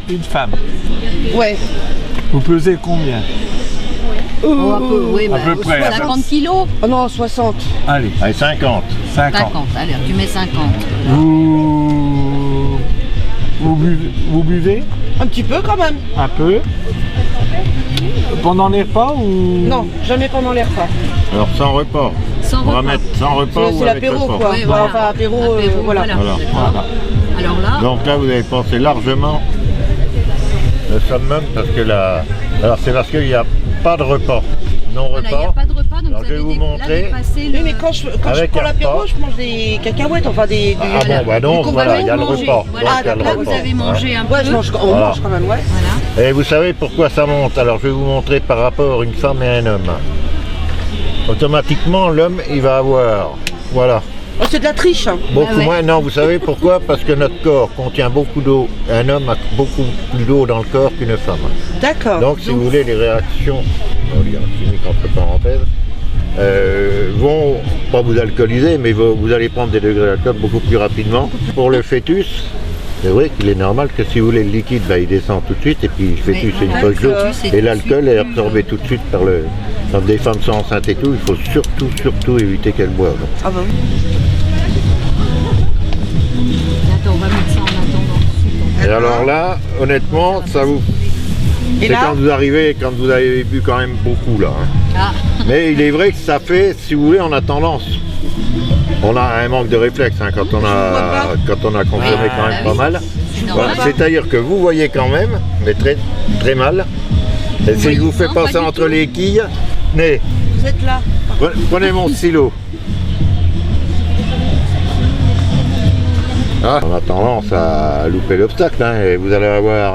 une femme. Ouais. Vous pesez combien? Oui, à peu près. 50 kilos. Oh non, 60. Allez, 50. 50. Allez, tu mets 50. Vous buvez Un petit peu quand même. un peu? Pendant les repas ou? Non, jamais pendant les repas. Alors sans repas. Sans On va repas. mettre sans repas ou C'est avec l'apéro repas. quoi. Oui, voilà. Enfin, apéro, voilà. Voilà. D'accord. Alors là, Donc là, vous avez pensé largement le summum parce que là, alors c'est parce qu'il n'y a pas de repas, non voilà, il n'y a repas. pas de repas, donc Alors, vous je vais avez vous montrer. dépassé Oui, le... mais quand je Avec prends un l'apéro, repas. je mange des cacahuètes, enfin des... Ah bon, bah donc Du voilà, il y a le compagnon repas. mangé. Voilà, Donc, il y a donc le là, repas. vous avez mangé un peu. Ouais, on Voilà. mange quand même, ouais. Voilà. Et vous savez pourquoi ça monte? Alors je vais vous montrer par rapport à une femme et un homme. Automatiquement, l'homme, il va avoir, voilà, Oh, c'est de la triche. Hein. beaucoup ouais. moins. Non, vous savez pourquoi? Parce que notre corps contient beaucoup d'eau. Un homme a beaucoup plus d'eau dans le corps qu'une femme. D'accord. Donc, si vous voulez, les réactions, on va dire chimiques entre parenthèses, vont pas vous alcooliser, mais vous allez prendre des degrés d'alcool beaucoup plus rapidement. Pour le fœtus, c'est vrai qu'il est normal que si vous voulez le liquide, bah, il descend tout de suite, et puis le fœtus c'est une voilà, poche d'eau, le fœtus est et tout l'alcool de est suite absorbé tout de suite par le... Quand des femmes sont enceintes et tout, il faut surtout éviter qu'elles boivent. Ah bon. Attends, on va mettre ça en attendant. Et alors là, honnêtement, ça vous... Et C'est là, quand vous arrivez, quand vous avez bu quand même beaucoup là. Hein. Ah, Mais il est vrai que ça fait, si vous voulez, on a tendance. On a un manque de réflexe hein, quand on a consommé quand même pas mal. c'est Voilà, normal. c'est-à-dire que vous voyez quand même, mais très mal. Et si je vous fais non, passer pas du entre tout. les quilles, mais vous êtes là. prenez mon stylo. Ah, on a tendance à louper l'obstacle. Hein, et vous allez avoir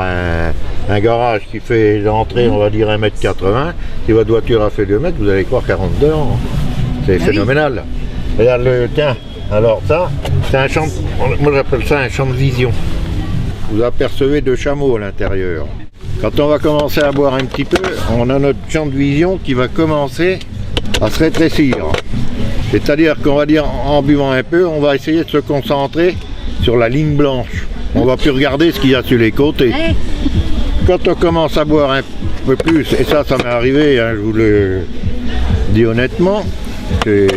un garage qui fait l'entrée, on va dire 1,80 m. Si votre voiture a fait 2 mètres, vous allez croire 42 ans. C'est Ah oui. phénoménal. Regarde tiens, alors ça, c'est un champ, moi j'appelle ça un champ de vision. Vous apercevez 2 chameaux à l'intérieur. Quand on va commencer à boire un petit peu, on a notre champ de vision qui va commencer à se rétrécir. C'est-à-dire qu'on va dire, en buvant un peu, on va essayer de se concentrer sur la ligne blanche. On va plus regarder ce qu'il y a sur les côtés. Hey, Quand on commence à boire un peu plus, et ça m'est arrivé, hein, je vous le dis honnêtement, et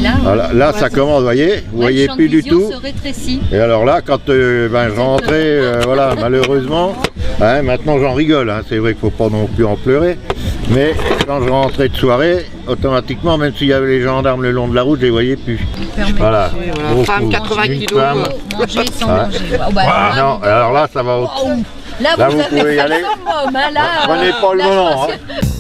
là, voilà, là ça commence, vous voyez le champ plus de du vision tout. se rétrécit. Et alors là, quand je rentrais, voilà, malheureusement, hein, maintenant j'en rigole, hein, c'est vrai qu'il ne faut pas non plus en pleurer, mais quand je rentrais de soirée, automatiquement, même s'il y avait les gendarmes le long de la route, je les voyais plus. Voilà. Beaucoup. Femme, 80 Une kilos. femme. Manger sans Ouais. manger. Oh, bah, Ah, là, non, alors là, ça va au... là, Là, vous vous avez pouvez y fait aller. le summum, hein, là, Prenez pas le là, je volant, pense hein. que-